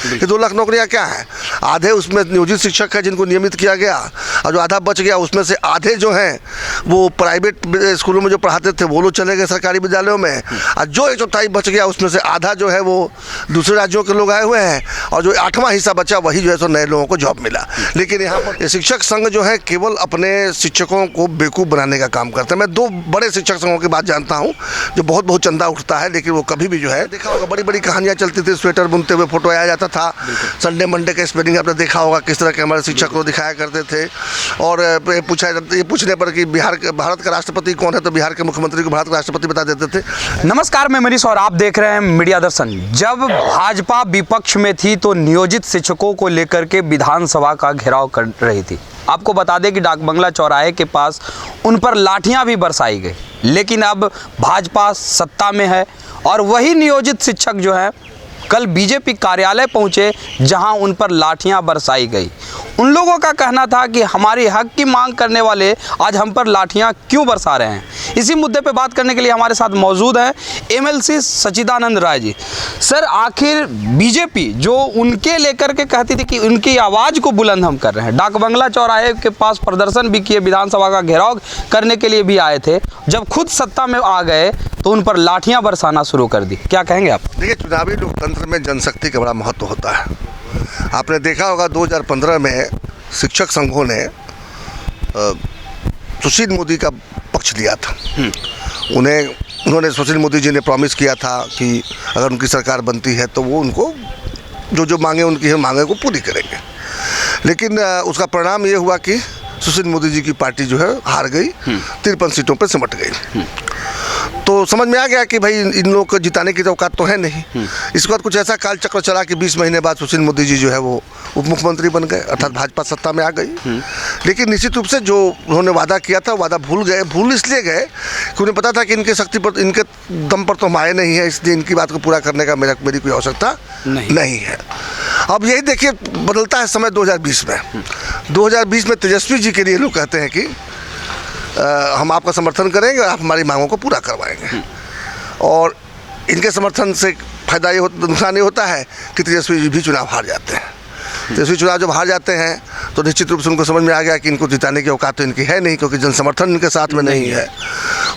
ये 2 लाख नौकरियां क्या है? आधे उसमें नियोजित शिक्षक है जिनको नियमित किया गया, और जो आधा बच गया उसमें से आधे जो हैं वो प्राइवेट स्कूलों में जो पढ़ाते थे वो लोग चले गए सरकारी विद्यालयों में, और जो 1/4 बच गया उसमें से आधा जो है वो दूसरे राज्यों के लोग आए हुए हैं, और जो 8वां हिस्सा बचा वही जो है सो नए लोगों को जॉब मिला। लेकिन यहाँ पर शिक्षक संघ जो है केवल अपने शिक्षकों को बेवकूफ़ बनाने का काम करते हैं। मैं 2 बड़े शिक्षक संघों की बात जानता हूँ जो बहुत चंदा उठता है, लेकिन वो कभी भी जो है देखा होगा बड़ी कहानियाँ चलती थी, स्वेटर बुनते हुए फोटो आया जाता था, संडे मंडे का स्पेलिंग आपने देखा होगा किस तरह के हमारे शिक्षक को दिखाया करते थे। और ये पूछने पर कि भारत का राष्ट्रपति कौन है तो बिहार के मुख्यमंत्री को भारत का राष्ट्रपति बता देते थे। नमस्कार, मैं मनीष और आप देख रहे हैं मीडिया दर्शन। जब भाजपा विपक्ष में थी तो नियोजित शिक्षकों को लेकर के विधानसभा का घेराव कर रही थी। आपको बता दें कि डाकबंगला चौराहे के पास उन पर लाठियां भी बरसाई गई, लेकिन अब भाजपा सत्ता में है और वही नियोजित शिक्षक जो है कल बीजेपी कार्यालय पहुंचे जहां उन पर लाठियां बरसाई गई। उन लोगों का कहना था कि हमारी हक की मांग करने वाले आज हम पर लाठियां क्यों बरसा रहे हैं। इसी मुद्दे पे बात करने के लिए हमारे साथ मौजूद हैं एमएलसी सच्चिदानंद राय जी। सर, आखिर बीजेपी जो उनके लेकर के कहती थी कि उनकी आवाज़ को बुलंद हम कर रहे हैं, डाकबंगला चौराहे के पास प्रदर्शन भी किए, विधानसभा का घेराव करने के लिए भी आए थे, जब खुद सत्ता में आ गए तो उन पर लाठियां बरसाना शुरू कर दी। क्या कहेंगे आप? देखिए, चुनावी लोकतंत्र में जनशक्ति का बड़ा महत्व होता है। आपने देखा होगा 2015 में शिक्षक संघों ने सुशील मोदी का पक्ष लिया था। उन्होंने सुशील मोदी जी ने प्रॉमिस किया था कि अगर उनकी सरकार बनती है तो वो उनको जो मांगे उनकी मांगे को पूरी करेंगे। लेकिन उसका परिणाम ये हुआ कि सुशील मोदी जी की पार्टी जो है हार गई, 53 सीटों पर सिमट गई। तो समझ में आ गया कि भाई इन लोगों को जिताने की औकात तो है नहीं। इसके बाद कुछ ऐसा काल चक्र चला कि 20 महीने बाद सुशील मोदी जी जो है वो उप मुख्यमंत्री बन गए, अर्थात भाजपा सत्ता में आ गई। लेकिन निश्चित रूप से जो उन्होंने वादा किया था वादा भूल इसलिए गए कि उन्हें पता था कि इनके शक्ति पर, इनके दम पर तो हम आए नहीं है, इसलिए इनकी बात को पूरा करने का मेरी कोई आवश्यकता नहीं है। अब यही देखिए बदलता है समय 2020 में। 2020 में तेजस्वी जी के लिए लोग कहते हैं कि हम आपका समर्थन करेंगे और आप हमारी मांगों को पूरा करवाएंगे। और इनके समर्थन से फायदा ये नुकसान ये होता है कि तेजस्वी जी भी चुनाव हार जाते हैं। तेजस्वी चुनाव जब हार जाते हैं तो निश्चित रूप से उनको समझ में आ गया कि इनको जिताने की औकात तो इनकी है नहीं, क्योंकि जन समर्थन इनके साथ में नहीं है।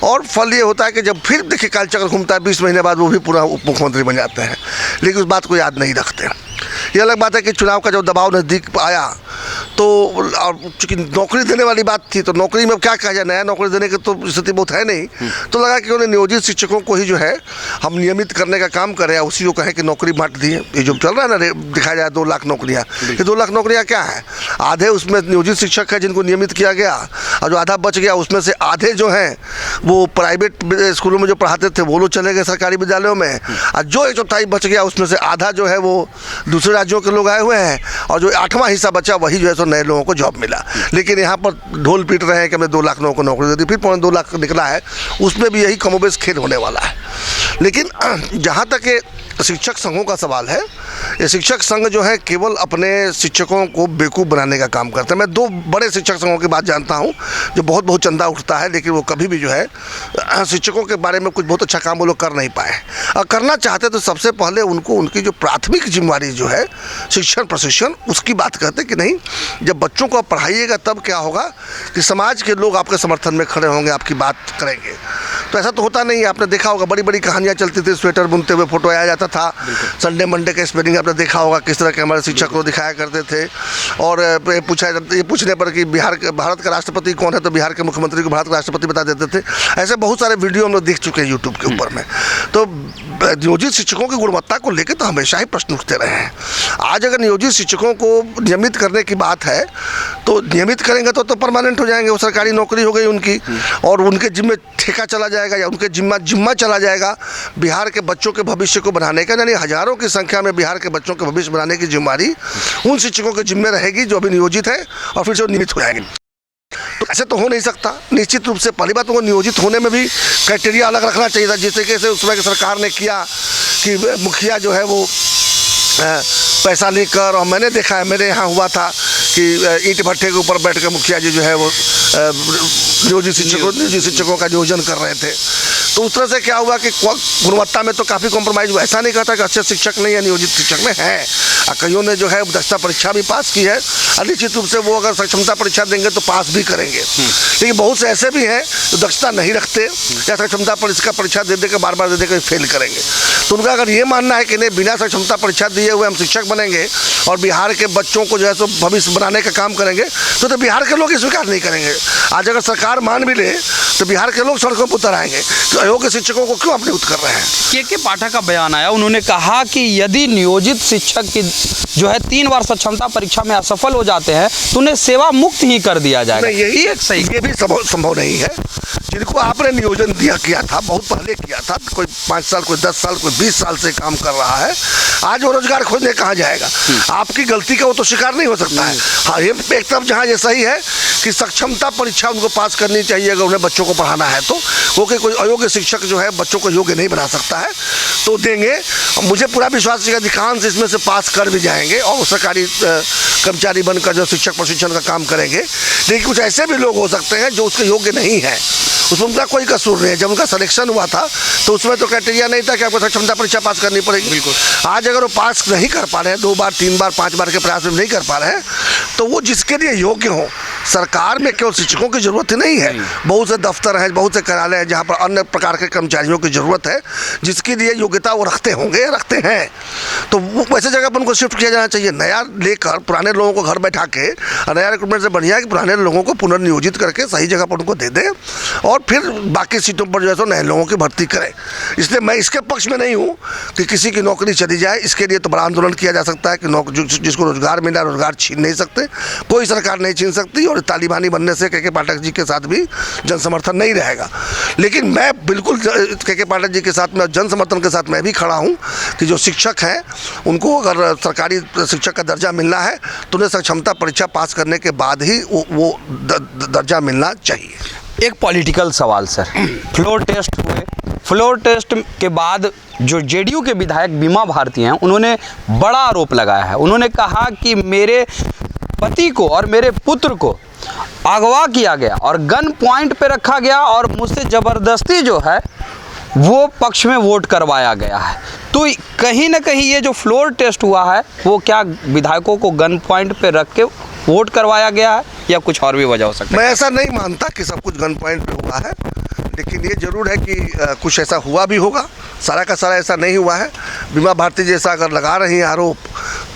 और फल ये होता है कि जब फिर देखिए काल चक्र घूमता है, 20 महीने बाद वो भी पूरा उप मुख्यमंत्री बन जाते हैं, लेकिन उस बात को याद नहीं रखते। ये अलग बात है कि चुनाव का जब दबाव नज़दीक आया तो, और चूँकि नौकरी देने वाली बात थी तो नौकरी में क्या कहा जाए, नया नौकरी देने की तो स्थिति बहुत है नहीं, तो लगा कि उन्हें नियोजित शिक्षकों को ही जो है हम नियमित करने का काम करें, उसी को कहें कि नौकरी बांट दिए। ये जो चल रहा है ना, दिखाया जाए 2 लाख नौकरियाँ, ये 2 लाख नौकरियाँ क्या है? आधे उसमें नियोजित शिक्षक है जिनको नियमित किया गया, और जो आधा बच गया उसमें से आधे जो हैं वो प्राइवेट स्कूलों में जो पढ़ाते थे वो लोग चले गए सरकारी विद्यालयों में, और जो 1/4 बच गया उसमें से आधा जो है वो दूसरे राज्यों के लोग आए हुए हैं, और जो 8वां हिस्सा बचा वही जो है सो नए लोगों को जॉब मिला। लेकिन यहाँ पर ढोल पीट रहे हैं कि हमने 2 लाख लोगों को नौकरी दे दी, फिर 2.25 लाख निकला है, उसमें भी यही कमोबेश खेल होने वाला है। लेकिन जहाँ तक ये शिक्षक संघों का सवाल है, ये शिक्षक संघ जो है केवल अपने शिक्षकों को बेवकूफ़ बनाने का काम करते हैं। मैं 2 बड़े शिक्षक संघों की बात जानता हूँ जो बहुत चंदा उठता है, लेकिन वो कभी भी जो है शिक्षकों के बारे में कुछ बहुत अच्छा काम वो लोग कर नहीं पाए। और करना चाहते तो सबसे पहले उनको उनकी जो प्राथमिक जिम्मेवारी जो है शिक्षण प्रशिक्षण, उसकी बात करते कि नहीं, जब बच्चों को आप पढ़ाइएगा तब क्या होगा कि समाज के लोग आपके समर्थन में खड़े होंगे, आपकी बात करेंगे। तो ऐसा तो होता नहीं है। आपने देखा होगा बड़ी कहानियाँ चलती थी, स्वेटर बुनते हुए फोटो आया जाता था, संडे मंडे का स्पेलिंग आपने देखा होगा किस तरह के हमारे शिक्षक को दिखाया करते थे। और ये पूछने पर कि भारत का राष्ट्रपति कौन है तो बिहार के मुख्यमंत्री को भारत का राष्ट्रपति बता देते थे। ऐसे बहुत सारे वीडियो हम लोग देख चुके हैं यूट्यूब के ऊपर में। तो नियोजित शिक्षकों की गुणवत्ता को लेकर तो हमेशा ही प्रश्न उठते रहे हैं। आज अगर नियोजित शिक्षकों को नियमित करने की बात है तो नियमित करेंगे तो परमानेंट हो जाएंगे, वो सरकारी नौकरी हो गई उनकी, और उनके जिम्मे ठेका चला जाएगा या उनके जिम्मा चला जाएगा बिहार के बच्चों के भविष्य को बनाने का। यानी हजारों की संख्या में बिहार के बच्चों के भविष्य बनाने की जिम्मेदारी उन शिक्षकों के जिम्मे रहेगी जो अभी नियोजित है, और फिर से वो नियमित हो जाएंगे। तो ऐसे तो हो नहीं सकता। निश्चित रूप से पहली बात, उनको नियोजित होने में भी क्राइटेरिया अलग रखना चाहिए था, जैसे कि उस समय की सरकार ने किया कि मुखिया जो है वो पैसा लेकर, और मैंने देखा है, मेरे यहाँ हुआ था कि ईंट भट्ठे के ऊपर बैठ कर मुखिया जी जो है वो नियोजित शिक्षकों का नियोजन कर रहे थे। तो उस तरह से क्या हुआ कि गुणवत्ता में तो काफ़ी कॉम्प्रोमाइज़ हुआ। ऐसा नहीं कहता कि अच्छे शिक्षक नहीं है नियोजित शिक्षक में है, कईयों ने जो है दक्षता परीक्षा भी पास की है और निश्चित रूप से वो अगर सक्षमता परीक्षा देंगे तो पास भी करेंगे। लेकिन बहुत से ऐसे भी हैं जो दक्षता नहीं रखते या सक्षमता परीक्षा दे के बार दे के फेल करेंगे। तो उनका अगर ये मानना है कि नहीं बिना सक्षमता परीक्षा दिए हुए हम शिक्षक बनेंगे और बिहार के बच्चों को जो है सो भविष्य बनाने का काम करेंगे तो बिहार के लोग स्वीकार नहीं करेंगे। आज अगर सरकार मान भी ले तो बिहार के लोग सड़कों पर उतर आएंगे। तो अयोग्य शिक्षकों को क्यों अपने कर रहे हैं? के पाठक का बयान आया, उन्होंने कहा कि यदि नियोजित शिक्षक की जो है 3 बार सक्षमता परीक्षा में असफल हो जाते हैं तो उन्हें सेवा मुक्त ही कर दिया जाएगा। यही एक सही, ये भी संभव नहीं है। जिनको आपने नियोजन किया था, बहुत पहले किया था, कोई 5 साल, कोई 10 साल, कोई 20 साल से काम कर रहा है, आज वो रोजगार खोजने कहाँ जाएगा? आपकी गलती का वो तो शिकार नहीं हो सकता है। हाँ, ये एक तरफ जहाँ ये सही है कि सक्षमता परीक्षा उनको पास करनी चाहिए अगर उन्हें बच्चों को पढ़ाना है तो, क्योंकि कोई अयोग्य शिक्षक जो है बच्चों को योग्य नहीं बना सकता है, तो देंगे। मुझे पूरा विश्वास है कि अधिकांश इसमें से पास कर भी जाएंगे और सरकारी कर्मचारी बनकर जो शिक्षक प्रशिक्षण का काम करेंगे। लेकिन कुछ ऐसे भी लोग हो सकते हैं जो उसके योग्य नहीं है, उसमें उनका कोई कसूर नहीं है। जब उनका सिलेक्शन हुआ था तो उसमें तो क्राइटेरिया नहीं था कि आपको क्षमता परीक्षा पास करनी पड़ेगी। बिल्कुल। आज अगर वो पास नहीं कर पा रहे हैं, 2 बार 3 बार 5 बार के प्रयास में नहीं कर पा रहे हैं, तो वो जिसके लिए योग्य हो, सरकार में केवल शिक्षकों की जरूरत ही नहीं है, बहुत से दफ्तर हैं, बहुत से कार्यालय हैं जहाँ पर अन्य प्रकार के कर्मचारियों की जरूरत है जिसके लिए योग्यता वो रखते होंगे, रखते हैं। तो वो वैसे जगह पर उनको शिफ्ट किया जाना चाहिए। नया लेकर पुराने लोगों को घर बैठा के, नया रिक्रूटमेंट से बढ़िया कि पुराने लोगों को पुनर्नियोजित करके सही जगह पर उनको दे दें और फिर बाकी सीटों पर जो है सो नए लोगों की भर्ती करें। इसलिए मैं इसके पक्ष में नहीं हूँ कि किसी की नौकरी चली जाए। इसके लिए तो बड़ा आंदोलन किया जा सकता है कि जिसको रोजगार मिला, रोजगार छीन नहीं सकते, कोई सरकार नहीं छीन सकती। और तालिबानी बनने से के पाठक जी के साथ भी जन समर्थन नहीं रहेगा। लेकिन मैं बिल्कुल के पाठक जी के साथ में, जन समर्थन के साथ मैं भी खड़ा हूँ कि जो शिक्षक हैं उनको अगर सरकारी शिक्षक का दर्जा मिलना है तो उन्हें सक्षमता परीक्षा पास करने के बाद ही वो दर्जा मिलना चाहिए। एक पॉलिटिकल सवाल सर, फ्लोर टेस्ट हुए, फ्लोर टेस्ट के बाद जो जेडीयू के विधायक बीमा भारती हैं उन्होंने बड़ा आरोप लगाया है। उन्होंने कहा कि मेरे पति को और मेरे पुत्र को अगवा किया गया और गन पॉइंट पे रखा गया और मुझसे ज़बरदस्ती जो है वो पक्ष में वोट करवाया गया है। तो कहीं ना कहीं ये जो फ्लोर टेस्ट हुआ है वो क्या विधायकों को गन पॉइंट पे रख के वोट करवाया गया है या कुछ और भी वजह हो सकता है? मैं ऐसा नहीं मानता कि सब कुछ गन पॉइंट पे हुआ है, लेकिन ये जरूर है कि कुछ ऐसा हुआ भी होगा। सारा का सारा ऐसा नहीं हुआ है। बीमा भारती जैसा अगर लगा रही हैं आरोप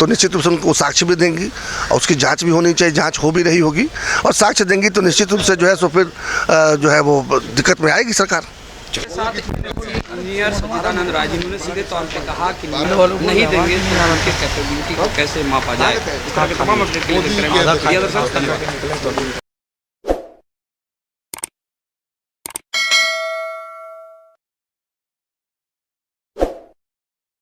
तो निश्चित रूप से उनको साक्ष्य भी देंगी और उसकी जांच भी होनी चाहिए। जांच हो भी रही होगी और साक्ष्य देंगी तो निश्चित रूप से जो है सो फिर जो है वो दिक्कत में आएगी सरकार। इंजीनियर सचिदानंद राय जी ने सीधे तौर पे कहा कि नहीं देंगे तो उनकी कैपेबिलिटी को कैसे मापा जाए। इस तरह के तमाम अपडेट के लिए